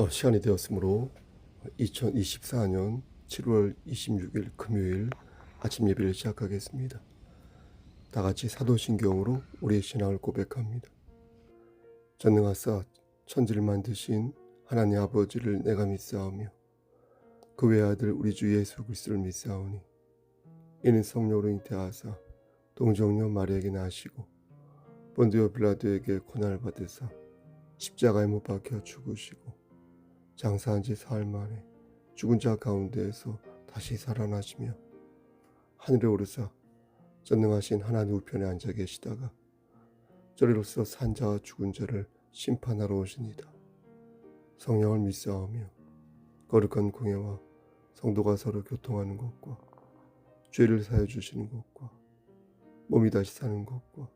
시간이 되었으므로 2024년 7월 26일 금요일 아침 예배를 시작하겠습니다. 다 같이 사도신경으로 우리의 신앙을 고백합니다. 전능하사 천지를 만드신 하나님 아버지를 내가 믿사오며 그 외아들 우리 주 예수 그리스도를 믿사오니 이는 성령으로 잉태하사 동정녀 마리아에게 나시고 본디오 빌라도에게 고난을 받으사 십자가에 못 박혀 죽으시고 장사한 지 사흘 만에 죽은 자 가운데에서 다시 살아나시며 하늘에 오르사 전능하신 하나님 우편에 앉아 계시다가 저리로서 산 자와 죽은 자를 심판하러 오시니다. 성령을 믿사오며 거룩한 공예와 성도가 서로 교통하는 것과 죄를 사해 주시는 것과 몸이 다시 사는 것과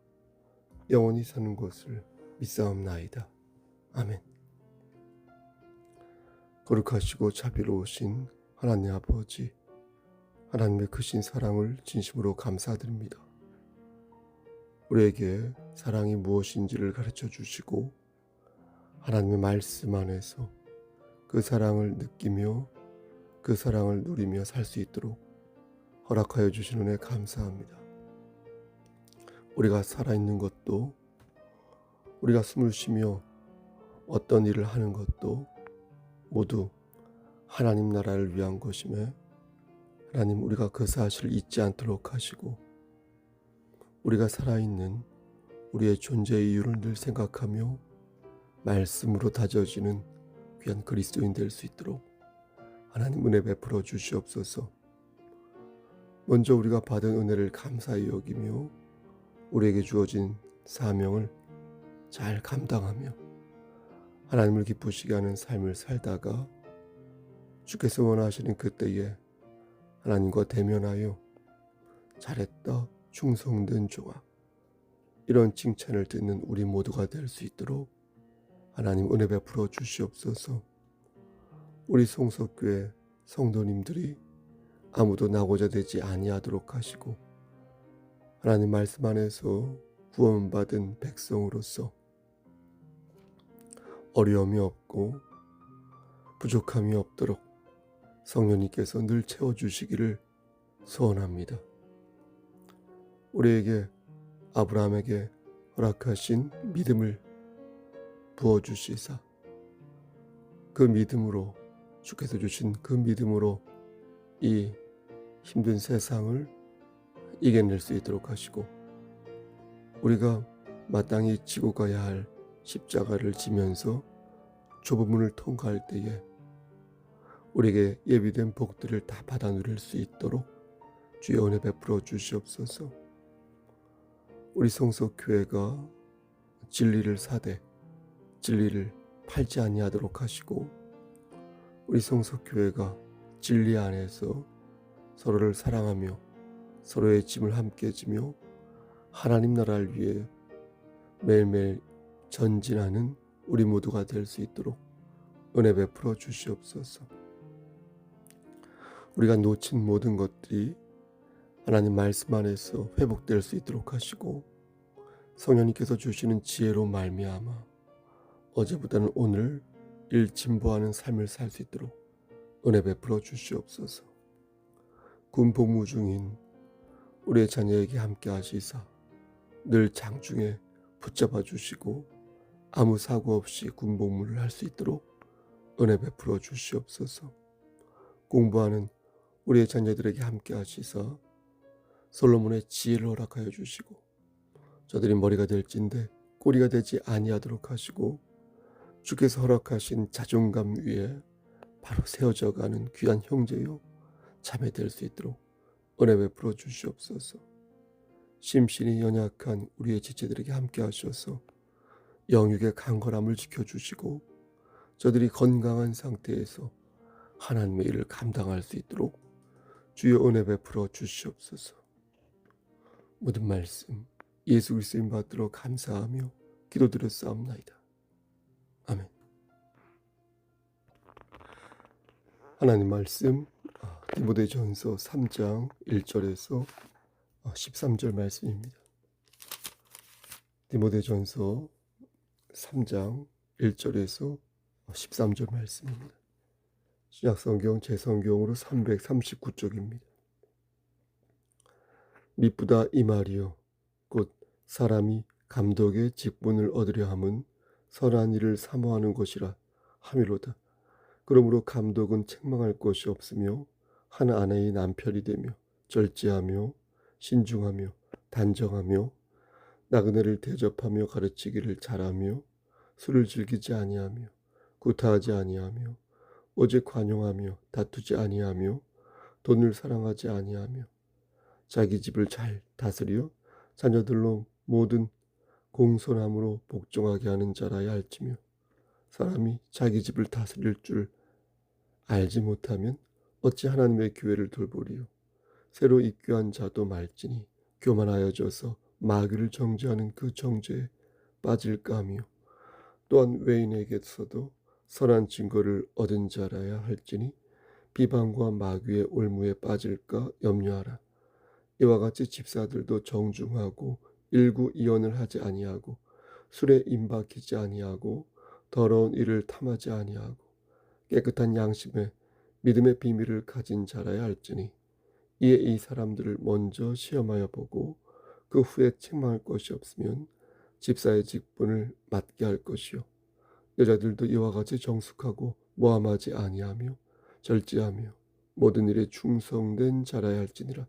영원히 사는 것을 믿사옵나이다. 아멘. 거룩하시고 자비로우신 하나님 아버지, 하나님의 크신 사랑을 진심으로 감사드립니다. 우리에게 사랑이 무엇인지를 가르쳐 주시고 하나님의 말씀 안에서 그 사랑을 느끼며 그 사랑을 누리며 살 수 있도록 허락하여 주신 은혜 감사합니다. 우리가 살아있는 것도, 우리가 숨을 쉬며 어떤 일을 하는 것도 모두 하나님 나라를 위한 것임에 하나님 우리가 그 사실을 잊지 않도록 하시고 우리가 살아있는 우리의 존재의 이유를 늘 생각하며 말씀으로 다져지는 귀한 그리스도인 될 수 있도록 하나님 은혜 베풀어 주시옵소서. 먼저 우리가 받은 은혜를 감사히 여기며 우리에게 주어진 사명을 잘 감당하며 하나님을 기쁘시게 하는 삶을 살다가 주께서 원하시는 그때에 하나님과 대면하여 잘했다 충성된 종아, 이런 칭찬을 듣는 우리 모두가 될 수 있도록 하나님 은혜 베풀어 주시옵소서. 우리 송석교회 성도님들이 아무도 나고자 되지 아니하도록 하시고 하나님 말씀 안에서 구원받은 백성으로서 어려움이 없고 부족함이 없도록 성령님께서 늘 채워주시기를 소원합니다. 우리에게 아브라함에게 허락하신 믿음을 부어주시사 그 믿음으로, 주께서 주신 그 믿음으로 이 힘든 세상을 이겨낼 수 있도록 하시고 우리가 마땅히 지고 가야 할 십자가를 지면서 좁은 문을 통과할 때에 우리에게 예비된 복들을 다 받아 누릴 수 있도록 주의 은혜 베풀어 주시옵소서. 우리 성서교회가 진리를 사되 진리를 팔지 아니하도록 하시고 우리 성서교회가 진리 안에서 서로를 사랑하며 서로의 짐을 함께 지며 하나님 나라를 위해 매일매일 전진하는 우리 모두가 될 수 있도록 은혜 베풀어 주시옵소서. 우리가 놓친 모든 것들이 하나님 말씀 안에서 회복될 수 있도록 하시고 성령님께서 주시는 지혜로 말미암아 어제보다는 오늘 일진보하는 삶을 살 수 있도록 은혜 베풀어 주시옵소서. 군복무 중인 우리의 자녀에게 함께 하시사 늘 장중에 붙잡아 주시고 아무 사고 없이 군복무를 할 수 있도록 은혜 베풀어 주시옵소서. 공부하는 우리의 자녀들에게 함께 하시사 솔로몬의 지혜를 허락하여 주시고 저들이 머리가 될진데 꼬리가 되지 아니하도록 하시고 주께서 허락하신 자존감 위에 바로 세워져 가는 귀한 형제요 자매 될 수 있도록 은혜 베풀어 주시옵소서. 심신이 연약한 우리의 지체들에게 함께 하셔서 영육의 강건함을 지켜주시고 저들이 건강한 상태에서 하나님의 일을 감당할 수 있도록 주의 은혜 베풀어 주시옵소서. 모든 말씀 예수 그리스도인 받들어 감사하며 기도드렸사옵나이다. 아멘. 하나님 말씀 디모데전서 3장 1절에서 13절 말씀입니다. 디모데전서 3장 1절에서 13절 말씀입니다. 신약성경 제 성경으로 339쪽입니다. 미쁘다 이 말이요 곧 사람이 감독의 직분을 얻으려 함은 선한 일을 사모하는 것이라 함이로다. 그러므로 감독은 책망할 것이 없으며 한 아내의 남편이 되며 절제하며 신중하며 단정하며 나그네를 대접하며 가르치기를 잘하며 술을 즐기지 아니하며 구타하지 아니하며 오직 관용하며 다투지 아니하며 돈을 사랑하지 아니하며 자기 집을 잘 다스려 자녀들로 모든 공손함으로 복종하게 하는 자라야 할지며 사람이 자기 집을 다스릴 줄 알지 못하면 어찌 하나님의 교회를 돌보리요. 새로 입교한 자도 말지니 교만하여져서 마귀를 정죄하는 그 정죄에 빠질까 하며 또한 외인에게서도 선한 증거를 얻은 자라야 할지니 비방과 마귀의 올무에 빠질까 염려하라. 이와 같이 집사들도 정중하고 일구이연을 하지 아니하고 술에 임박이지 아니하고 더러운 일을 탐하지 아니하고 깨끗한 양심에 믿음의 비밀을 가진 자라야 할지니 이에 이 사람들을 먼저 시험하여 보고 그 후에 책망할 것이 없으면 집사의 직분을 맡게 할 것이요 여자들도 이와 같이 정숙하고 모함하지 아니하며 절제하며 모든 일에 충성된 자라야 할지니라.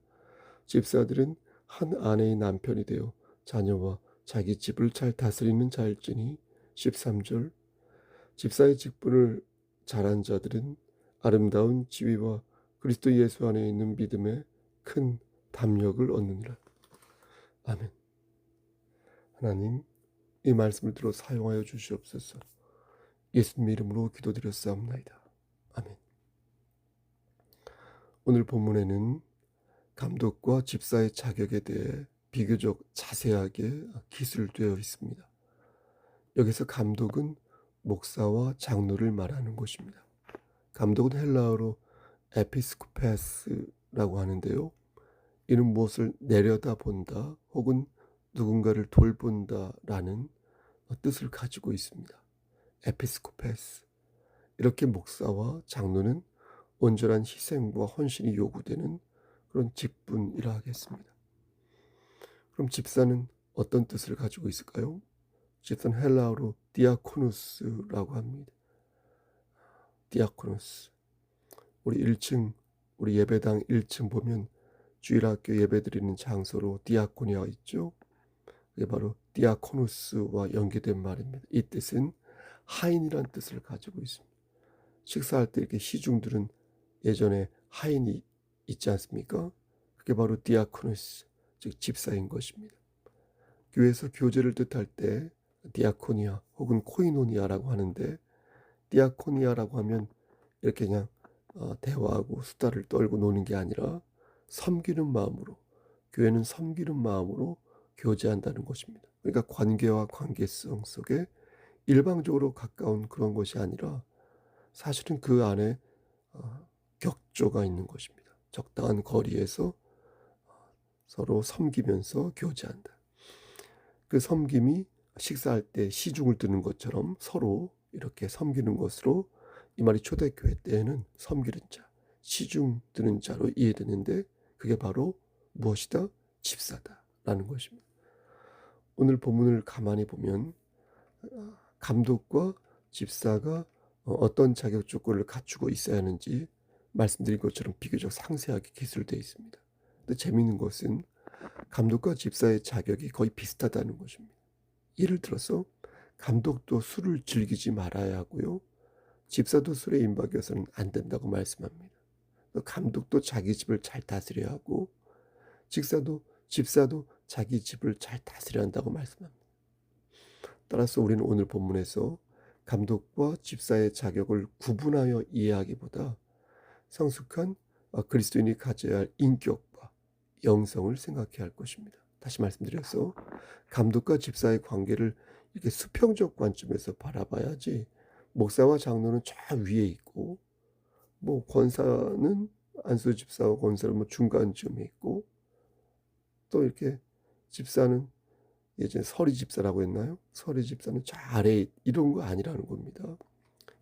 집사들은 한 아내의 남편이 되어 자녀와 자기 집을 잘 다스리는 자일지니 13절 집사의 직분을 잘한 자들은 아름다운 지위와 그리스도 예수 안에 있는 믿음에 큰 담력을 얻느니라. 아멘. 하나님 이 말씀을 들어 사용하여 주시옵소서. 예수님 이름으로 기도드렸사옵나이다. 아멘. 오늘 본문에는 감독과 집사의 자격에 대해 비교적 자세하게 기술되어 있습니다. 여기서 감독은 목사와 장로를 말하는 것입니다. 감독은 헬라어로 에피스코페스라고 하는데요. 이는 무엇을 내려다본다 혹은 누군가를 돌본다라는 뜻을 가지고 있습니다. 에피스코페스. 이렇게 목사와 장로는 온전한 희생과 헌신이 요구되는 그런 직분이라 하겠습니다. 그럼 집사는 어떤 뜻을 가지고 있을까요? 집사는 헬라어로 디아코누스라고 합니다. 디아코누스. 우리 예배당 1층 보면 주일학교 예배드리는 장소로 디아코니아 있죠. 그게 바로 디아코누스와 연계된 말입니다. 이 뜻은 하인이란 뜻을 가지고 있습니다. 식사할 때 이렇게 시중들은 예전에 하인이 있지 않습니까? 그게 바로 디아코누스, 즉 집사인 것입니다. 교회에서 교제를 뜻할 때 디아코니아 혹은 코이노니아라고 하는데 디아코니아라고 하면 이렇게 그냥 대화하고 수다를 떨고 노는 게 아니라 섬기는 마음으로 교회는 섬기는 마음으로 교제한다는 것입니다. 그러니까 관계와 관계성 속에 일방적으로 가까운 그런 것이 아니라 사실은 그 안에 격조가 있는 것입니다. 적당한 거리에서 서로 섬기면서 교제한다. 그 섬김이 식사할 때 시중을 드는 것처럼 서로 이렇게 섬기는 것으로 이 말이 초대교회 때에는 섬기는 자, 시중 드는 자로 이해되는데 그게 바로 무엇이다? 집사다라는 것입니다. 오늘 본문을 가만히 보면 감독과 집사가 어떤 자격 조건을 갖추고 있어야 하는지 말씀드린 것처럼 비교적 상세하게 기술되어 있습니다. 근데 재미있는 것은 감독과 집사의 자격이 거의 비슷하다는 것입니다. 예를 들어서 감독도 술을 즐기지 말아야 하고요. 집사도 술에 임박해서는 안 된다고 말씀합니다. 감독도 자기 집을 잘 다스려야 하고 집사도 자기 집을 잘 다스려야 한다고 말씀합니다. 따라서 우리는 오늘 본문에서 감독과 집사의 자격을 구분하여 이해하기보다 성숙한 그리스도인이 가져야 할 인격과 영성을 생각해야 할 것입니다. 다시 말씀드려서 감독과 집사의 관계를 이렇게 수평적 관점에서 바라봐야지 목사와 장로는 저 위에 있고 권사는 안수 집사와 권사는 중간쯤에 있고 또 이렇게 집사는 예전에 서리 집사라고 했나요? 서리 집사는 저 아래에 이런 거 아니라는 겁니다.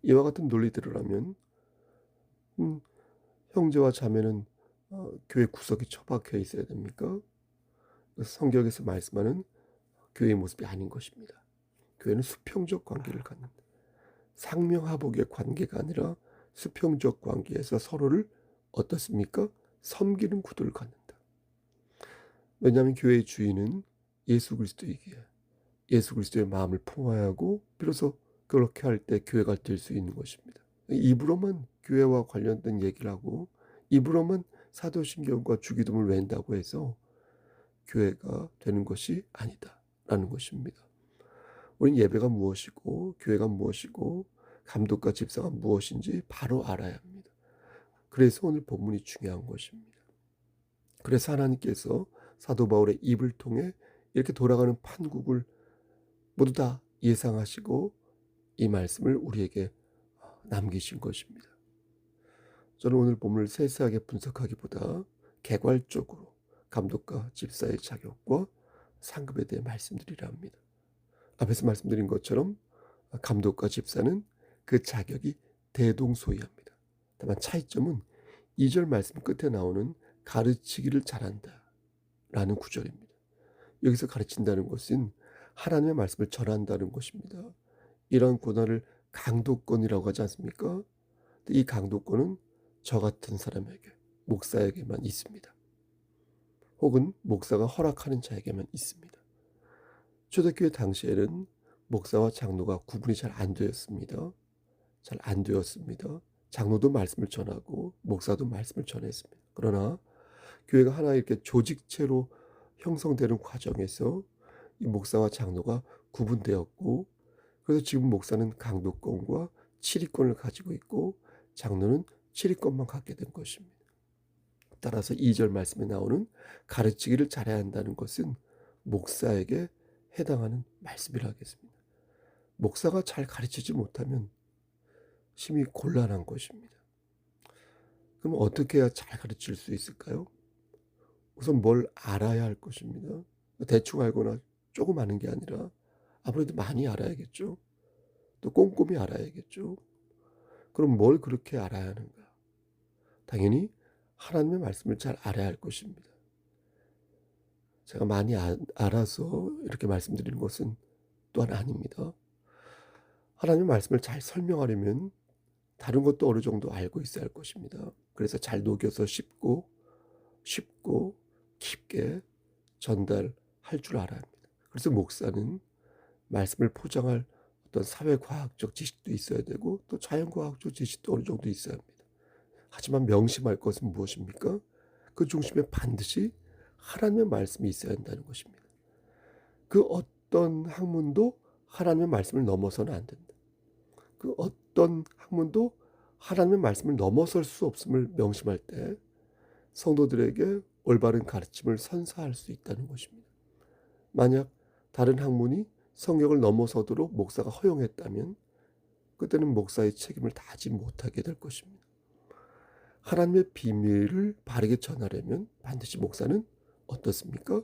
이와 같은 논리대로라면 음 형제와 자매는 교회 구석에 처박혀 있어야 됩니까? 그래서 성경에서 말씀하는 교회의 모습이 아닌 것입니다. 교회는 수평적 관계를 갖는다. 상명하복의 관계가 아니라 수평적 관계에서 서로를 어떻습니까? 섬기는 구도를 갖는다. 왜냐하면 교회의 주인은 예수 그리스도이기에 예수 그리스도의 마음을 품어야 하고 비로소 그렇게 할 때 교회가 될 수 있는 것입니다. 입으로만 교회와 관련된 얘기를 하고 입으로만 사도신경과 주기도문을 외운다고 해서 교회가 되는 것이 아니다라는 것입니다. 우리는 예배가 무엇이고 교회가 무엇이고 감독과 집사가 무엇인지 바로 알아야 합니다. 그래서 오늘 본문이 중요한 것입니다. 그래서 하나님께서 사도 바울의 입을 통해 이렇게 돌아가는 판국을 모두 다 예상하시고 이 말씀을 우리에게 남기신 것입니다. 저는 오늘 본문을 세세하게 분석하기보다 개괄적으로 감독과 집사의 자격과 상급에 대해 말씀드리려 합니다. 앞에서 말씀드린 것처럼 감독과 집사는 그 자격이 대동소이합니다. 다만 차이점은 2절 말씀 끝에 나오는 가르치기를 잘한다 라는 구절입니다. 여기서 가르친다는 것은 하나님의 말씀을 전한다는 것입니다. 이러한 권한을 강도권이라고 하지 않습니까? 이 강도권은 저 같은 사람에게, 목사에게만 있습니다. 혹은 목사가 허락하는 자에게만 있습니다. 초대교회 당시에는 목사와 장로가 구분이 잘 안 되었습니다. 잘 안 되었습니다. 장로도 말씀을 전하고 목사도 말씀을 전했습니다. 그러나 교회가 하나 이렇게 조직체로 형성되는 과정에서 이 목사와 장로가 구분되었고 그래서 지금 목사는 강도권과 치리권을 가지고 있고 장로는 치리권만 갖게 된 것입니다. 따라서 2절 말씀에 나오는 가르치기를 잘해야 한다는 것은 목사에게 해당하는 말씀이라 하겠습니다. 목사가 잘 가르치지 못하면 심히 곤란한 것입니다. 그럼 어떻게 해야 잘 가르칠 수 있을까요? 우선 뭘 알아야 할 것입니다. 대충 알거나 조금 아는 게 아니라 아무래도 많이 알아야겠죠. 또 꼼꼼히 알아야겠죠. 그럼 뭘 그렇게 알아야 하는가? 당연히 하나님의 말씀을 잘 알아야 할 것입니다. 제가 많이 알아서 이렇게 말씀드리는 것은 또한 아닙니다. 하나님의 말씀을 잘 설명하려면 다른 것도 어느 정도 알고 있어야 할 것입니다. 그래서 잘 녹여서 쉽고 깊게 전달할 줄 알아야 합니다. 그래서 목사는 말씀을 포장할 어떤 사회과학적 지식도 있어야 되고 또 자연과학적 지식도 어느 정도 있어야 합니다. 하지만 명심할 것은 무엇입니까? 그 중심에 반드시 하나님의 말씀이 있어야 한다는 것입니다. 그 어떤 학문도 하나님의 말씀을 넘어서는 안 된다. 그 어떤 학문도 하나님의 말씀을 넘어설 수 없음을 명심할 때 성도들에게 올바른 가르침을 선사할 수 있다는 것입니다. 만약 다른 학문이 성경을 넘어서도록 목사가 허용했다면 그때는 목사의 책임을 다하지 못하게 될 것입니다. 하나님의 비밀을 바르게 전하려면 반드시 목사는 어떻습니까?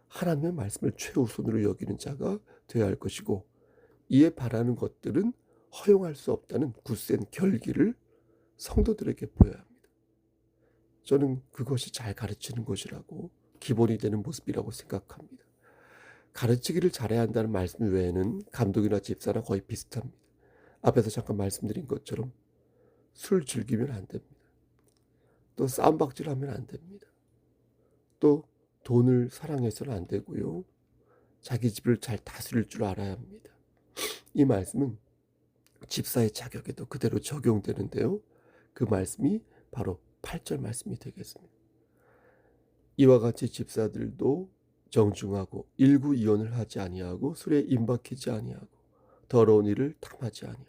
하나님의 말씀을 최우선으로 여기는 자가 되어야 할 것이고 이에 바라는 것들은 허용할 수 없다는 굳센 결기를 성도들에게 보여야 합니다. 저는 그것이 잘 가르치는 것이라고 기본이 되는 모습이라고 생각합니다. 가르치기를 잘해야 한다는 말씀 외에는 감독이나 집사나 거의 비슷합니다. 앞에서 잠깐 말씀드린 것처럼 술 즐기면 안 됩니다. 또 쌈박질하면 안 됩니다. 또 돈을 사랑해서는 안 되고요. 자기 집을 잘 다스릴 줄 알아야 합니다. 이 말씀은 집사의 자격에도 그대로 적용되는데요. 그 말씀이 바로 8절 말씀이 되겠습니다. 이와 같이 집사들도 정중하고 일구이원을 하지 아니하고 술에 임박히지 아니하고 더러운 일을 탐하지 아니하고.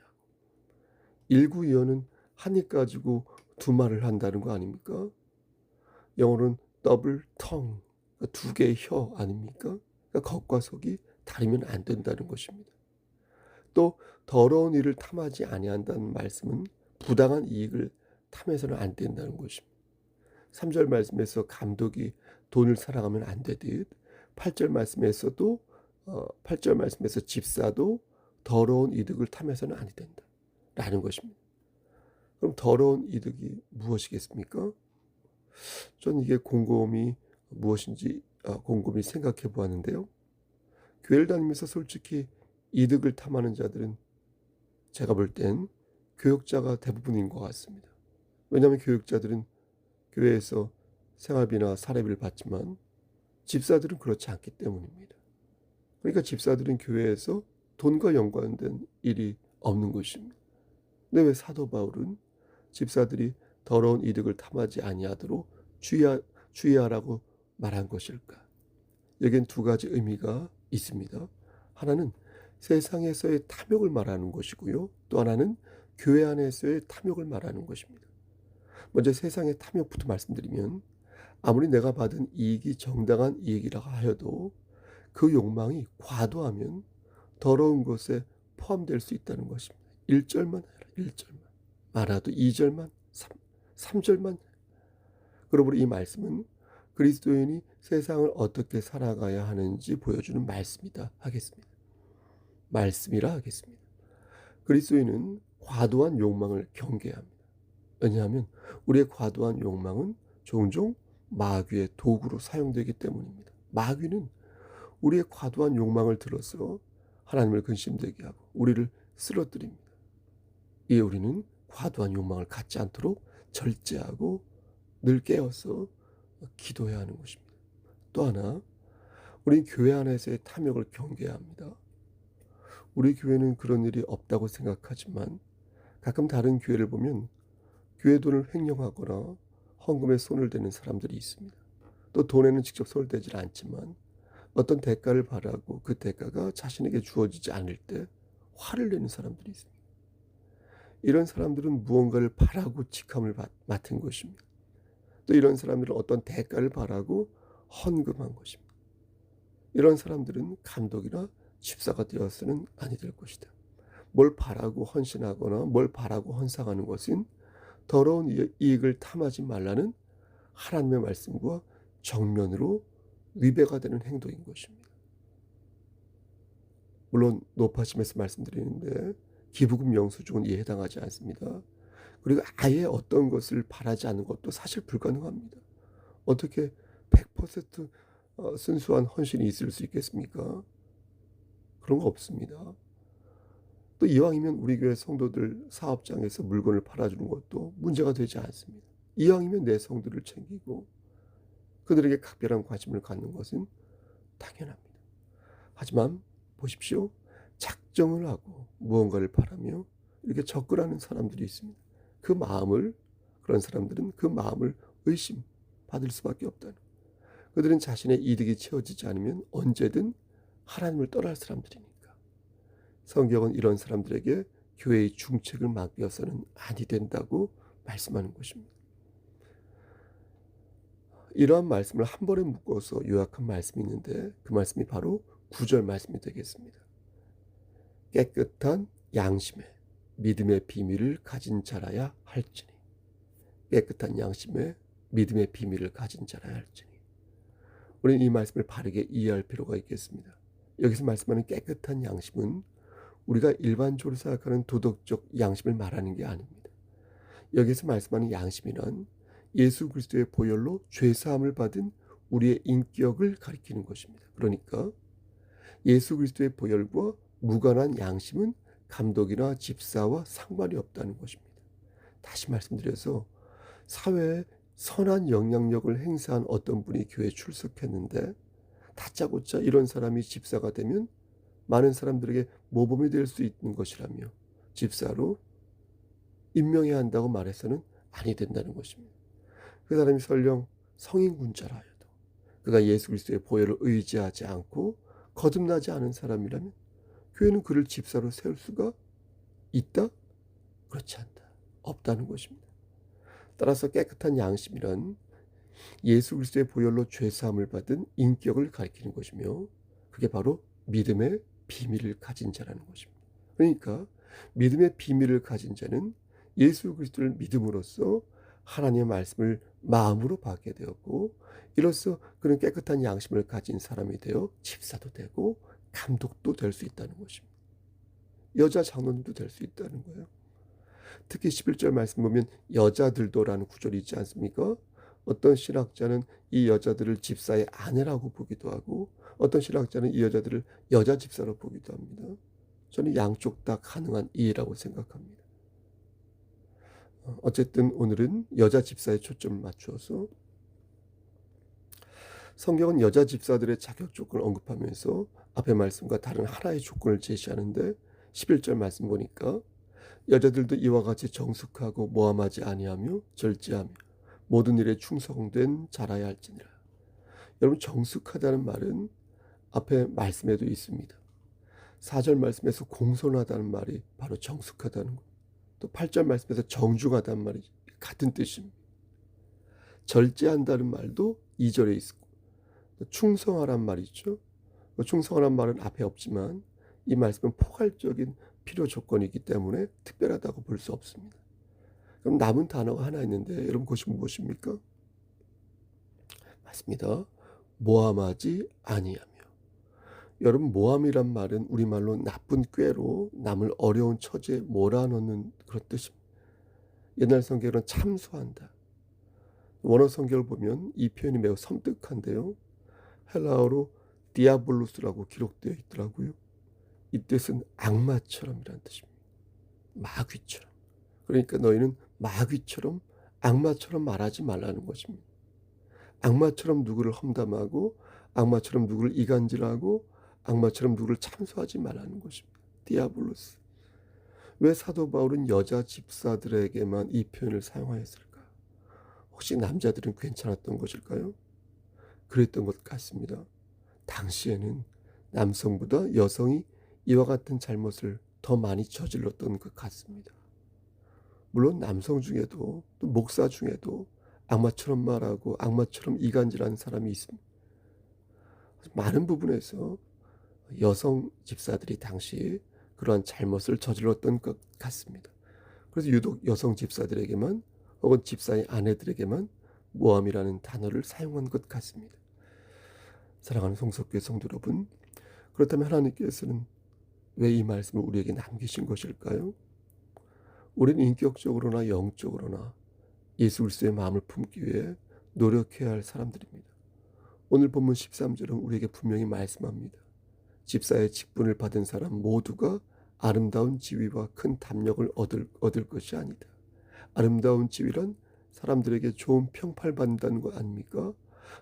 일구이원은 한 입 가지고 두 말을 한다는 거 아닙니까? 영어로는 더블 텅, 두 개의 혀 아닙니까? 그러니까 겉과 속이 다르면 안 된다는 것입니다. 또 더러운 일을 탐하지 아니한다는 말씀은 부당한 이익을 탐해서는 안 된다는 것입니다. 3절 말씀에서 감독이 돈을 사랑하면 안 되듯 8절 말씀에서 집사도 더러운 이득을 탐해서는 아니 된다 라는 것입니다. 그럼 더러운 이득이 무엇이겠습니까? 전 이게 곰곰이 무엇인지 곰곰이 생각해 보았는데요. 교회를 다니면서 솔직히 이득을 탐하는 자들은 제가 볼 땐 교역자가 대부분인 것 같습니다. 왜냐하면 교역자들은 교회에서 생활비나 사례비를 받지만 집사들은 그렇지 않기 때문입니다. 그러니까 집사들은 교회에서 돈과 연관된 일이 없는 것입니다. 근데 왜 사도 바울은 집사들이 더러운 이득을 탐하지 아니하도록 주의하라고 말한 것일까? 여기엔 두 가지 의미가 있습니다. 하나는 세상에서의 탐욕을 말하는 것이고요. 또 하나는 교회 안에서의 탐욕을 말하는 것입니다. 먼저 세상의 탐욕부터 말씀드리면 아무리 내가 받은 이익이 정당한 이익이라 하여도 그 욕망이 과도하면 더러운 것에 포함될 수 있다는 것입니다. 1절만 해라. 1절만. 많아도 2절만, 3절만. 그러므로 이 말씀은 그리스도인이 세상을 어떻게 살아가야 하는지 보여주는 말씀이다 하겠습니다. 말씀이라 하겠습니다. 그리스도인은 과도한 욕망을 경계합니다. 왜냐하면 우리의 과도한 욕망은 종종 마귀의 도구로 사용되기 때문입니다. 마귀는 우리의 과도한 욕망을 들어서 하나님을 근심되게 하고 우리를 쓰러뜨립니다. 이에 우리는 과도한 욕망을 갖지 않도록 절제하고 늘 깨어서 기도해야 하는 것입니다. 또 하나, 우리는 교회 안에서의 탐욕을 경계해야 합니다. 우리 교회는 그런 일이 없다고 생각하지만 가끔 다른 교회를 보면 교회 돈을 횡령하거나 헌금에 손을 대는 사람들이 있습니다. 또 돈에는 직접 손을 대지 않지만 어떤 대가를 바라고 그 대가가 자신에게 주어지지 않을 때 화를 내는 사람들이 있습니다. 이런 사람들은 무언가를 바라고 직함을 맡은 것입니다. 또 이런 사람들은 어떤 대가를 바라고 헌금한 것입니다. 이런 사람들은 감독이나 집사가 되어서는 아니 될 것이다. 뭘 바라고 헌신하거나 뭘 바라고 헌상하는 것은 더러운 이익을 탐하지 말라는 하나님의 말씀과 정면으로 위배가 되는 행동인 것입니다. 물론 높아심에서 말씀드리는데 기부금 영수증은 이에 해당하지 않습니다. 그리고 아예 어떤 것을 바라지 않는 것도 사실 불가능합니다. 어떻게 100% 순수한 헌신이 있을 수 있겠습니까? 그런 거 없습니다. 또 이왕이면 우리 교회 성도들 사업장에서 물건을 팔아주는 것도 문제가 되지 않습니다. 이왕이면 내 성도를 챙기고 그들에게 각별한 관심을 갖는 것은 당연합니다. 하지만 보십시오. 작정을 하고 무언가를 바라며 이렇게 접근하는 사람들이 있습니다. 그런 사람들은 그 마음을 의심받을 수밖에 없다는 거예요. 그들은 자신의 이득이 채워지지 않으면 언제든 하나님을 떠날 사람들이니까. 성경은 이런 사람들에게 교회의 중책을 맡겨서는 아니 된다고 말씀하는 것입니다. 이러한 말씀을 한 번에 묶어서 요약한 말씀이 있는데 그 말씀이 바로 9절 말씀이 되겠습니다. 깨끗한 양심에 믿음의 비밀을 가진 자라야 할지니. 깨끗한 양심에 믿음의 비밀을 가진 자라야 할지니. 우리는 이 말씀을 바르게 이해할 필요가 있겠습니다. 여기서 말씀하는 깨끗한 양심은 우리가 일반적으로 생각하는 도덕적 양심을 말하는 게 아닙니다. 여기서 말씀하는 양심이란 예수 그리스도의 보혈로 죄사함을 받은 우리의 인격을 가리키는 것입니다. 그러니까 예수 그리스도의 보혈과 무관한 양심은 감독이나 집사와 상관이 없다는 것입니다. 다시 말씀드려서 사회에 선한 영향력을 행사한 어떤 분이 교회에 출석했는데 다짜고짜 이런 사람이 집사가 되면 많은 사람들에게 모범이 될 수 있는 것이라며 집사로 임명해야 한다고 말해서는 아니 된다는 것입니다. 그 사람이 설령 성인군자라 하여도 그가 예수 그리스도의 보혈을 의지하지 않고 거듭나지 않은 사람이라면 교회는 그를 집사로 세울 수가 있다? 그렇지 않다. 없다는 것입니다. 따라서 깨끗한 양심이란 예수 그리스도의 보혈로 죄사함을 받은 인격을 가리키는 것이며 그게 바로 믿음의 비밀을 가진 자라는 것입니다. 그러니까 믿음의 비밀을 가진 자는 예수 그리스도를 믿음으로써 하나님의 말씀을 마음으로 받게 되었고 이로써 그는 깨끗한 양심을 가진 사람이 되어 집사도 되고 감독도 될 수 있다는 것입니다. 여자 장로님도 될 수 있다는 거예요. 특히 11절 말씀 보면 여자들도라는 구절이 있지 않습니까? 어떤 신학자는 이 여자들을 집사의 아내라고 보기도 하고 어떤 신학자는 이 여자들을 여자 집사로 보기도 합니다. 저는 양쪽 다 가능한 이해라고 생각합니다. 어쨌든 오늘은 여자 집사에 초점을 맞추어서 성경은 여자 집사들의 자격 조건을 언급하면서 앞의 말씀과 다른 하나의 조건을 제시하는데 11절 말씀 보니까 여자들도 이와 같이 정숙하고 모함하지 아니하며 절제하며 모든 일에 충성된 자라야 할지니라. 여러분, 정숙하다는 말은 앞에 말씀에도 있습니다. 4절 말씀에서 공손하다는 말이 바로 정숙하다는 것. 또 8절 말씀에서 정중하다는 말이 같은 뜻입니다. 절제한다는 말도 2절에 있고 충성하란 말이 있죠. 충성하란 말은 앞에 없지만 이 말씀은 포괄적인 필요 조건이기 때문에 특별하다고 볼 수 없습니다. 그럼 남은 단어가 하나 있는데 여러분 그것이 무엇입니까? 맞습니다. 모함하지 아니하며. 여러분, 모함이란 말은 우리말로 나쁜 꾀로 남을 어려운 처지에 몰아넣는 그런 뜻입니다. 옛날 성경은 참소한다. 원어 성경을 보면 이 표현이 매우 섬뜩한데요. 헬라어로 디아블로스라고 기록되어 있더라고요. 이 뜻은 악마처럼이라는 뜻입니다. 마귀처럼. 그러니까 너희는 마귀처럼 악마처럼 말하지 말라는 것입니다. 악마처럼 누구를 험담하고 악마처럼 누구를 이간질하고 악마처럼 누구를 참소하지 말라는 것입니다. 디아블로스. 왜 사도 바울은 여자 집사들에게만 이 표현을 사용하였을까? 혹시 남자들은 괜찮았던 것일까요? 그랬던 것 같습니다. 당시에는 남성보다 여성이 이와 같은 잘못을 더 많이 저질렀던 것 같습니다. 물론 남성 중에도 또 목사 중에도 악마처럼 말하고 악마처럼 이간질하는 사람이 있습니다. 많은 부분에서 여성 집사들이 당시 그러한 잘못을 저질렀던 것 같습니다. 그래서 유독 여성 집사들에게만 혹은 집사의 아내들에게만 모함이라는 단어를 사용한 것 같습니다. 사랑하는 성석교회 성도 여러분, 그렇다면 하나님께서는 왜 이 말씀을 우리에게 남기신 것일까요? 우리는 인격적으로나 영적으로나 예수 그리스도의 마음을 품기 위해 노력해야 할 사람들입니다. 오늘 본문 13절은 우리에게 분명히 말씀합니다. 집사의 직분을 받은 사람 모두가 아름다운 지위와 큰 담력을 얻을 것이 아니다. 아름다운 지위란 사람들에게 좋은 평판받는다는 것 아닙니까?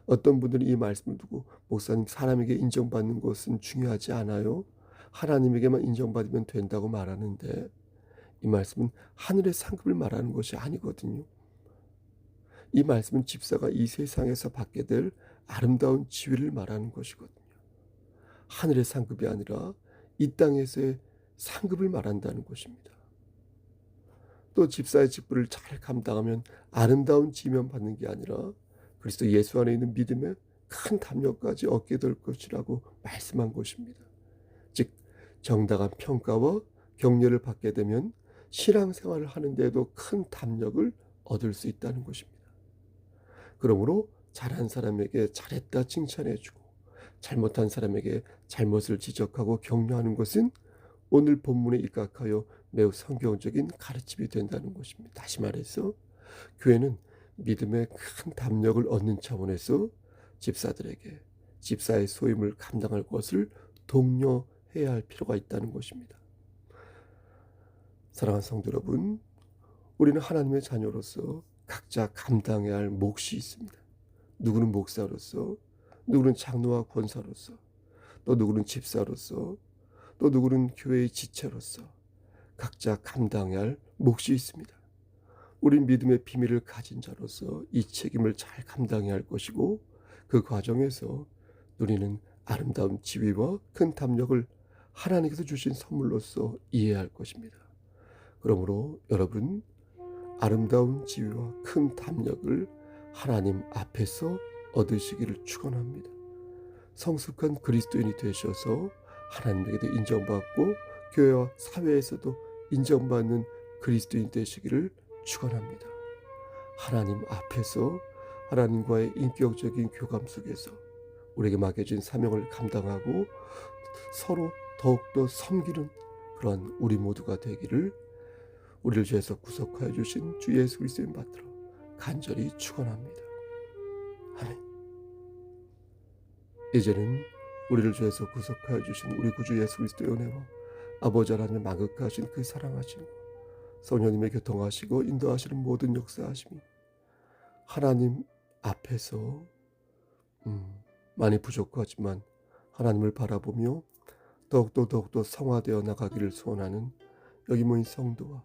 어떤 분들은 이 말씀을 두고 목사님, 사람에게 인정받는 것은 중요하지 않아요. 하나님에게만 인정받으면 된다고 말하는데 이 말씀은 하늘의 상급을 말하는 것이 아니거든요. 이 말씀은 집사가 이 세상에서 받게 될 아름다운 지위를 말하는 것이거든요. 하늘의 상급이 아니라 이 땅에서의 상급을 말한다는 것입니다. 또 집사의 직분을 잘 감당하면 아름다운 지위만 받는 게 아니라 그리스도 예수 안에 있는 믿음에 큰 담력까지 얻게 될 것이라고 말씀한 것입니다. 즉 정당한 평가와 격려를 받게 되면 신앙생활을 하는 데에도 큰 담력을 얻을 수 있다는 것입니다. 그러므로 잘한 사람에게 잘했다 칭찬해주고 잘못한 사람에게 잘못을 지적하고 격려하는 것은 오늘 본문에 입각하여 매우 성경적인 가르침이 된다는 것입니다. 다시 말해서 교회는 믿음의 큰 담력을 얻는 차원에서 집사들에게 집사의 소임을 감당할 것을 독려해야 할 필요가 있다는 것입니다. 사랑하는 성도 여러분, 우리는 하나님의 자녀로서 각자 감당해야 할 몫이 있습니다. 누구는 목사로서, 누구는 장로와 권사로서, 또 누구는 집사로서, 또 누구는 교회의 지체로서 각자 감당해야 할 몫이 있습니다. 우린 믿음의 비밀을 가진 자로서 이 책임을 잘 감당해야 할 것이고 그 과정에서 누리는 아름다운 지위와 큰 담력을 하나님께서 주신 선물로서 이해해야 할 것입니다. 그러므로 여러분, 아름다운 지위와 큰 담력을 하나님 앞에서 얻으시기를 축원합니다. 성숙한 그리스도인이 되셔서 하나님에게도 인정받고 교회와 사회에서도 인정받는 그리스도인 되시기를 축원합니다. 하나님 앞에서 하나님과의 인격적인 교감 속에서 우리에게 맡겨진 사명을 감당하고 서로 더욱더 섬기는 그런 우리 모두가 되기를 우리를 죄에서 구속하여 주신 주 예수 그리스도의 받들어 간절히 축원합니다. 아멘. 이제는 우리를 죄에서 구속하여 주신 우리 구주 예수 그리스도의 은혜와 아버지 하나님의 만극하신 그 사랑하심과 성령님의 교통하시고 인도하시는 모든 역사하심이 하나님 앞에서 많이 부족하지만 하나님을 바라보며 더욱더 성화되어 나가기를 소원하는 여기 모인 성도와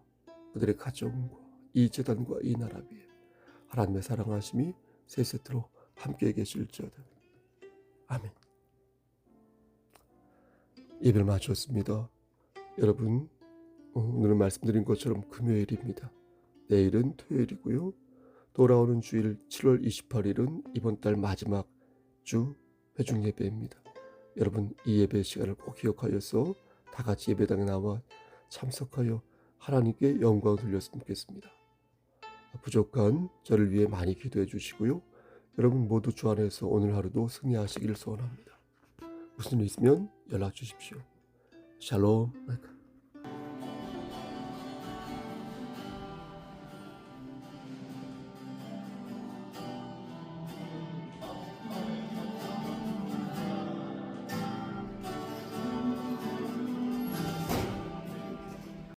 그들의 가정과 이 재단과 이 나라 위에 하나님의 사랑하심이 세세토록 함께 계실지어다. 아멘. 예배를 마쳤습니다. 여러분, 오늘 말씀드린 것처럼 금요일입니다. 내일은 토요일이고요. 돌아오는 주일 7월 28일은 이번 달 마지막 주 회중 예배입니다. 여러분, 이 예배 시간을 꼭 기억하여서 다 같이 예배당에 나와 참석하여 하나님께 영광을 돌렸으면 좋겠습니다. 부족한 저를 위해 많이 기도해 주시고요. 여러분 모두 주 안에서 오늘 하루도 승리하시기를 소원합니다. 무슨 일 있으면 연락 주십시오. 샬롬.